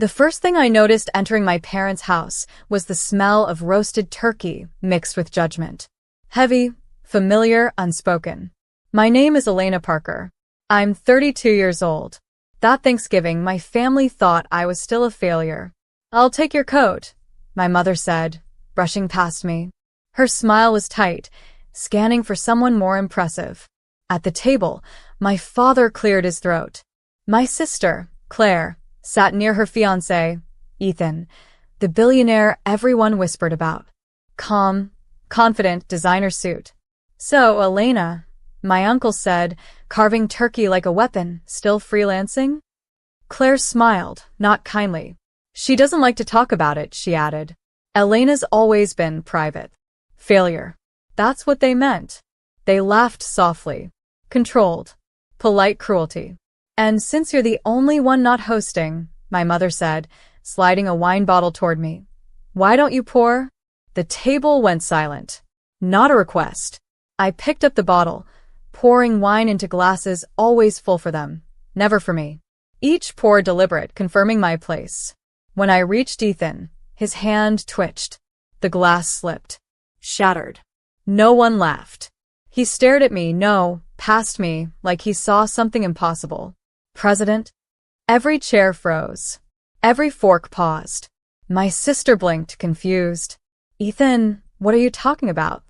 The first thing I noticed entering my parents' house was the smell of roasted turkey mixed with judgment. Heavy, familiar, unspoken. My name is Elena Parker. I'm 32 years old. That Thanksgiving, my family thought I was still a failure. "I'll take your coat," my mother said, brushing past me. Her smile was tight, scanning for someone more impressive. At the table, my father cleared his throat. My sister, Claire, sat near her fiancé, Ethan, the billionaire everyone whispered about. Calm, confident designer suit. "So, Elena," my uncle said, "carving turkey like a weapon, still freelancing?" Claire smiled, not kindly. "She doesn't like to talk about it," she added. "Elena's always been private." Failure. That's what they meant. They laughed softly. Controlled. Polite cruelty. "And since you're the only one not hosting," my mother said, sliding a wine bottle toward me, "why don't you pour?" The table went silent. Not a request. I picked up the bottle, pouring wine into glasses always full for them, never for me. Each pour deliberate, confirming my place. When I reached Ethan, his hand twitched. The glass slipped. Shattered. No one laughed. He stared at me, no, past me, like he saw something impossible. "President?" Every chair froze. Every fork paused. My sister blinked, confused. "Ethan, what are you talking about?"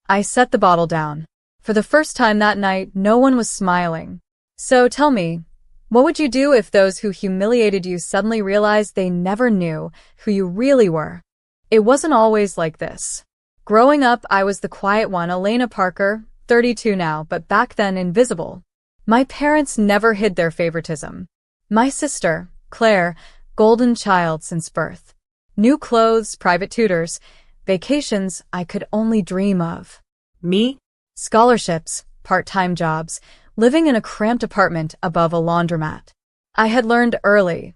I set the bottle down. For the first time that night, no one was smiling. "So tell me, what would you do if those who humiliated you suddenly realized they never knew who you really were?" It wasn't always like this. Growing up, I was the quiet one, Elena Parker, 32 now, but back then invisible. My parents never hid their favoritism. My sister, Claire, golden child since birth. New clothes, private tutors, vacations I could only dream of. Me? Scholarships, part-time jobs, living in a cramped apartment above a laundromat. I had learned early.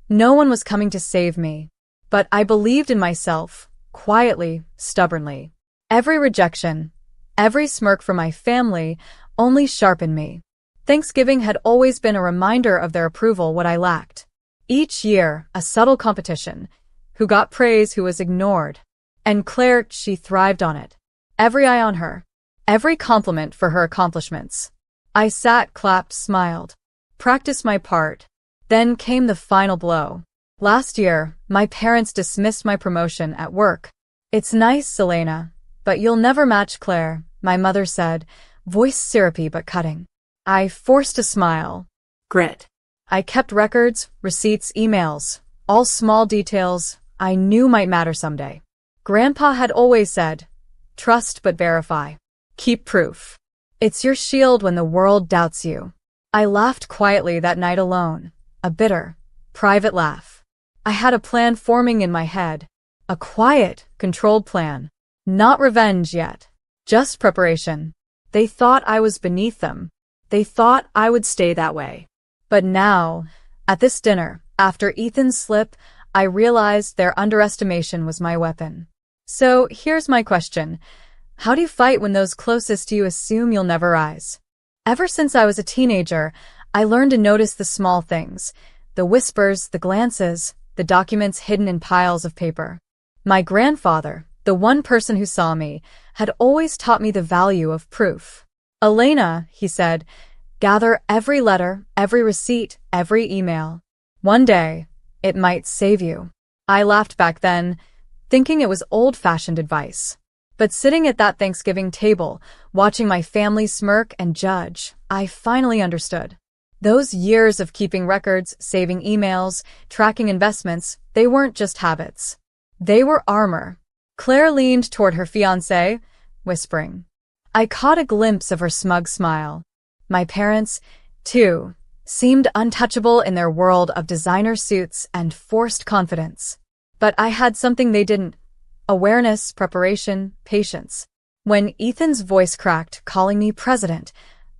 No one was coming to save me. But I believed in myself, quietly, stubbornly. Every rejection, every smirk from my family only sharpened me. Thanksgiving had always been a reminder of their approval, what I lacked. Each year, a subtle competition. Who got praise, who was ignored. And Claire, she thrived on it. Every eye on her. Every compliment for her accomplishments. I sat, clapped, smiled. Practiced my part. Then came the final blow. Last year, my parents dismissed my promotion at work. "It's nice, Elena, but you'll never match Claire," my mother said, voice syrupy but cutting. I forced a smile. Grit. I kept records, receipts, emails, all small details I knew might matter someday. Grandpa had always said, "Trust but verify. Keep proof. It's your shield when the world doubts you." I laughed quietly that night alone, a bitter, private laugh. I had a plan forming in my head. A quiet, controlled plan. Not revenge yet. Just preparation. They thought I was beneath them. They thought I would stay that way. But now, at this dinner, after Ethan's slip, I realized their underestimation was my weapon. So here's my question. How do you fight when those closest to you assume you'll never rise? Ever since I was a teenager, I learned to notice the small things. The whispers, the glances, the documents hidden in piles of paper. My grandfather, the one person who saw me, had always taught me the value of proof. "Elena," he said, "gather every letter, every receipt, every email. One day, it might save you." I laughed back then, thinking it was old-fashioned advice. But sitting at that Thanksgiving table, watching my family smirk and judge, I finally understood. Those years of keeping records, saving emails, tracking investments, they weren't just habits. They were armor. Claire leaned toward her fiancé, whispering. I caught a glimpse of her smug smile. My parents, too, seemed untouchable in their world of designer suits and forced confidence. But I had something they didn't. Awareness, preparation, patience. When Ethan's voice cracked, calling me president,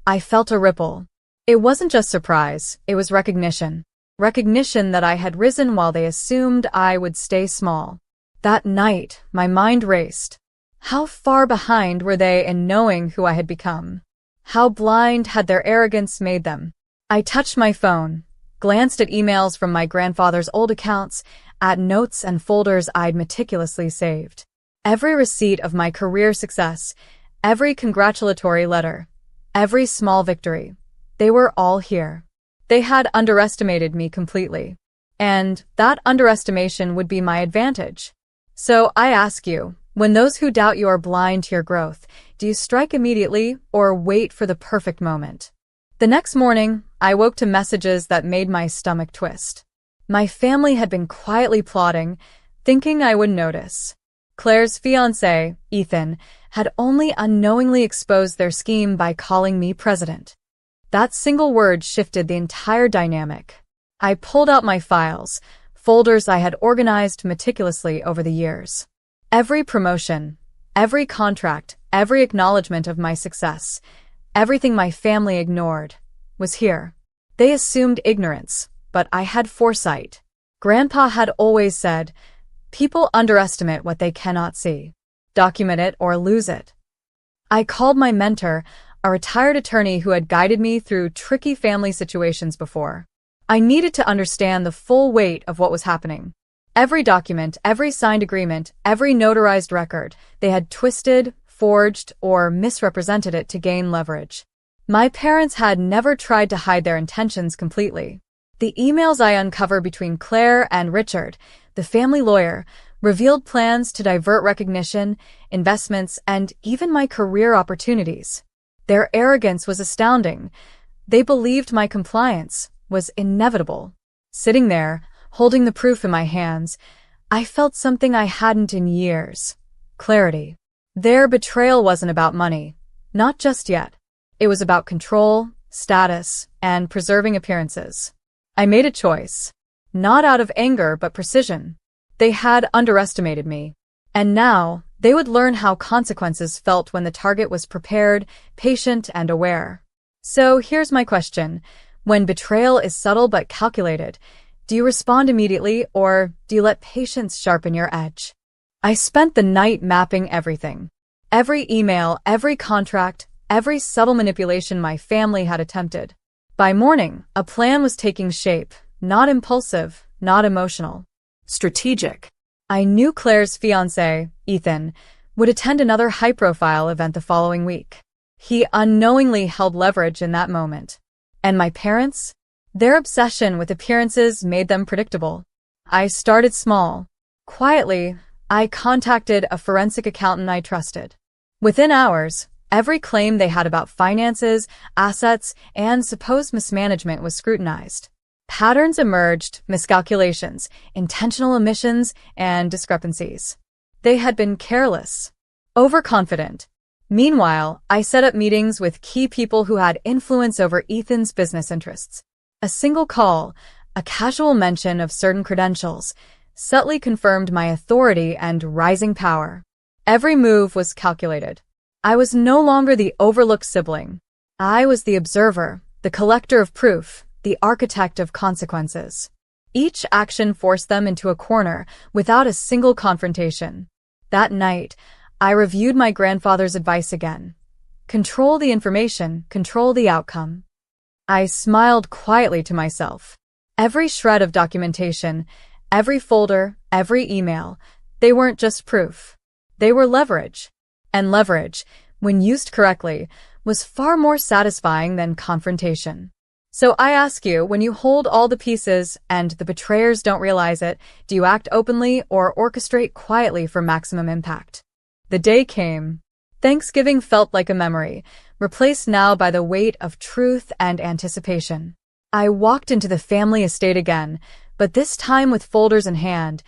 I felt a ripple. It wasn't just surprise, it was recognition. Recognition that I had risen while they assumed I would stay small. That night, my mind raced. How far behind were they in knowing who I had become? How blind had their arrogance made them? I touched my phone. glanced at emails from my grandfather's old accounts, at notes and folders I'd meticulously saved. Every receipt of my career success, every congratulatory letter, every small victory, they were all here. They had underestimated me completely. And that underestimation would be my advantage. So I ask you, when those who doubt you are blind to your growth, do you strike immediately or wait for the perfect moment? The next morning, I woke to messages that made my stomach twist. My family had been quietly plotting, thinking I would notice. Claire's fiancé, Ethan, had only unknowingly exposed their scheme by calling me president. That single word shifted the entire dynamic. I pulled out my files, folders I had organized meticulously over the years. Every promotion, every contract, every acknowledgement of my success, everything my family ignored, was here. They assumed ignorance, but I had foresight. Grandpa had always said, "People underestimate what they cannot see. Document it or lose it." I called my mentor, a retired attorney who had guided me through tricky family situations before. I needed to understand the full weight of what was happening. Every document, every signed agreement, every notarized record, they had twisted, forged, or misrepresented it to gain leverage. My parents had never tried to hide their intentions completely. The emails I uncovered between Claire and Richard, the family lawyer, revealed plans to divert recognition, investments, and even my career opportunities. Their arrogance was astounding. They believed my compliance was inevitable. Sitting there, holding the proof in my hands, I felt something I hadn't in years. Clarity. Their betrayal wasn't about money. Not just yet. It was about control, status, and preserving appearances. I made a choice. Not out of anger, but precision. They had underestimated me. And now, they would learn how consequences felt when the target was prepared, patient, and aware. So here's my question. When betrayal is subtle but calculated, do you respond immediately or do you let patience sharpen your edge? I spent the night mapping everything. Every email, every contract, every subtle manipulation my family had attempted. By morning, a plan was taking shape, not impulsive, not emotional. Strategic. I knew Claire's fiancé, Ethan, would attend another high-profile event the following week. He unknowingly held leverage in that moment. And my parents? Their obsession with appearances made them predictable. I started small. Quietly, I contacted a forensic accountant I trusted. Within hours, every claim they had about finances, assets, and supposed mismanagement was scrutinized. Patterns emerged, miscalculations, intentional omissions, and discrepancies. They had been careless, overconfident. Meanwhile, I set up meetings with key people who had influence over Ethan's business interests. A single call, a casual mention of certain credentials, subtly confirmed my authority and rising power. Every move was calculated. I was no longer the overlooked sibling. I was the observer, the collector of proof, the architect of consequences. Each action forced them into a corner without a single confrontation. That night, I reviewed my grandfather's advice again. Control the information, control the outcome. I smiled quietly to myself. Every shred of documentation, every folder, every email, they weren't just proof. They were leverage. And leverage, when used correctly, was far more satisfying than confrontation. So I ask you, when you hold all the pieces and the betrayers don't realize it, do you act openly or orchestrate quietly for maximum impact? The day came. Thanksgiving felt like a memory, replaced now by the weight of truth and anticipation. I walked into the family estate again, but this time with folders in hand,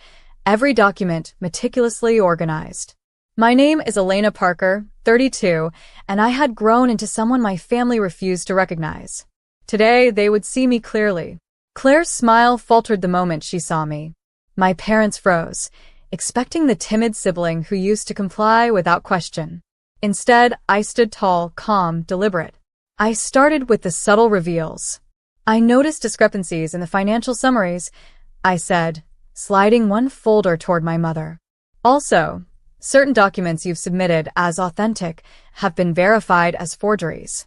every document meticulously organized. My name is Elena Parker, 32, and I had grown into someone my family refused to recognize. Today, they would see me clearly. Claire's smile faltered the moment she saw me. My parents froze, expecting the timid sibling who used to comply without question. Instead, I stood tall, calm, deliberate. I started with the subtle reveals. I noticed discrepancies in the financial summaries, I said, sliding one folder toward my mother. Also, certain documents you've submitted as authentic have been verified as forgeries.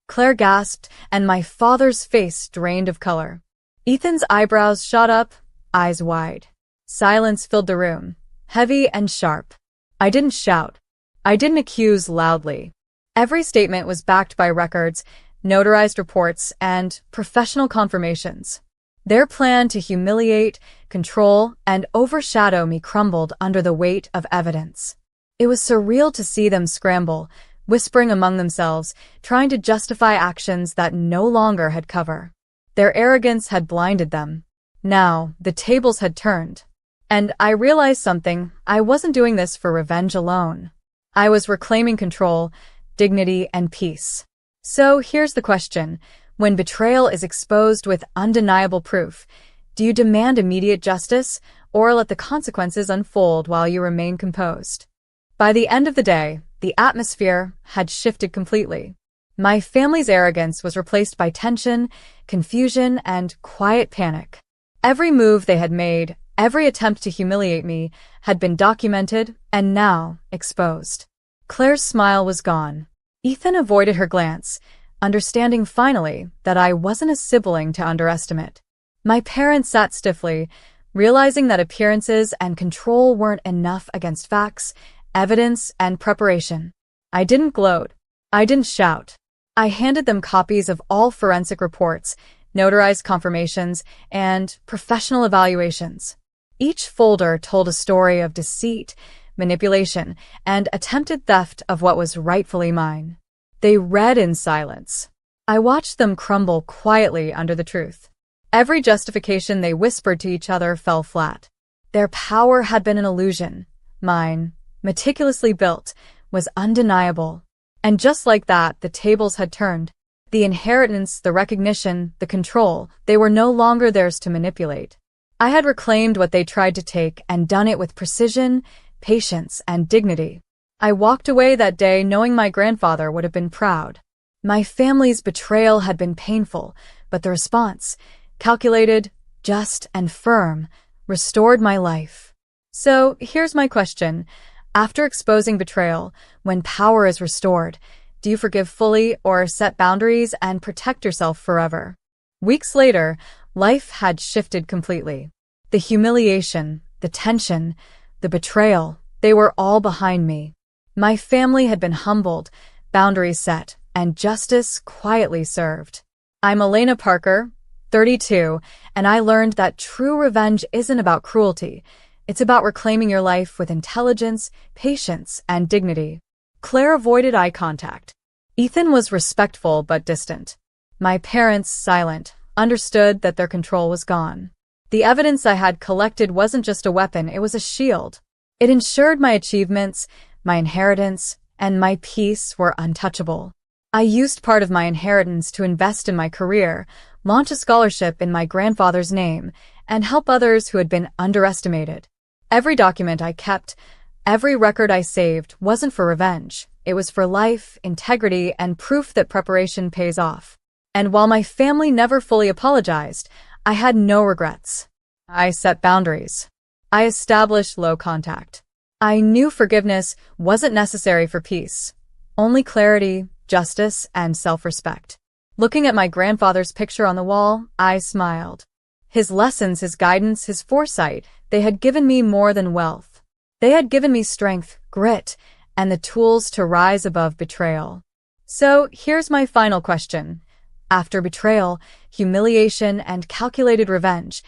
Claire gasped, and my father's face drained of color. Ethan's eyebrows shot up, eyes wide. Silence filled the room, heavy and sharp. I didn't shout. I didn't accuse loudly. Every statement was backed by records, notarized reports, and professional confirmations. Their plan to humiliate, control, and overshadow me crumbled under the weight of evidence. It was surreal to see them scramble, whispering among themselves, trying to justify actions that no longer had cover. Their arrogance had blinded them. Now, the tables had turned. And I realized something. I wasn't doing this for revenge alone. I was reclaiming control, dignity, and peace. So here's the question. When betrayal is exposed with undeniable proof, do you demand immediate justice or let the consequences unfold while you remain composed? By the end of the day, the atmosphere had shifted completely. My family's arrogance was replaced by tension, confusion, and quiet panic. Every move they had made, every attempt to humiliate me, had been documented and now exposed. Claire's smile was gone. Ethan avoided her glance, understanding finally that I wasn't a sibling to underestimate. My parents sat stiffly, realizing that appearances and control weren't enough against facts, evidence, and preparation. I didn't gloat. I didn't shout. I handed them copies of all forensic reports, notarized confirmations, and professional evaluations. Each folder told a story of deceit, manipulation, and attempted theft of what was rightfully mine. They read in silence. I watched them crumble quietly under the truth. Every justification they whispered to each other fell flat. Their power had been an illusion. Mine, meticulously built, was undeniable. And just like that, the tables had turned. The inheritance, the recognition, the control, they were no longer theirs to manipulate. I had reclaimed what they tried to take and done it with precision, patience, and dignity. I walked away that day knowing my grandfather would have been proud. My family's betrayal had been painful, but the response, calculated, just, and firm, restored my life. So here's my question. After exposing betrayal, when power is restored, do you forgive fully or set boundaries and protect yourself forever? Weeks later, life had shifted completely. The humiliation, the tension, the betrayal, they were all behind me. My family had been humbled, boundaries set, and justice quietly served. I'm Elena Parker, 32, and I learned that true revenge isn't about cruelty. It's about reclaiming your life with intelligence, patience, and dignity. Claire avoided eye contact. Ethan was respectful but distant. My parents, silent, understood that their control was gone. The evidence I had collected wasn't just a weapon, it was a shield. It ensured my achievements, my inheritance, and my peace were untouchable. I used part of my inheritance to invest in my career, launch a scholarship in my grandfather's name, and help others who had been underestimated. Every document I kept, every record I saved wasn't for revenge. It was for life, integrity, and proof that preparation pays off. And while my family never fully apologized, I had no regrets. I set boundaries. I established low contact. I knew forgiveness wasn't necessary for peace. Only clarity, justice, and self-respect. Looking at my grandfather's picture on the wall, I smiled. His lessons, his guidance, his foresight, they had given me more than wealth. They had given me strength, grit, and the tools to rise above betrayal. So here's my final question. After betrayal, humiliation, and calculated revenge,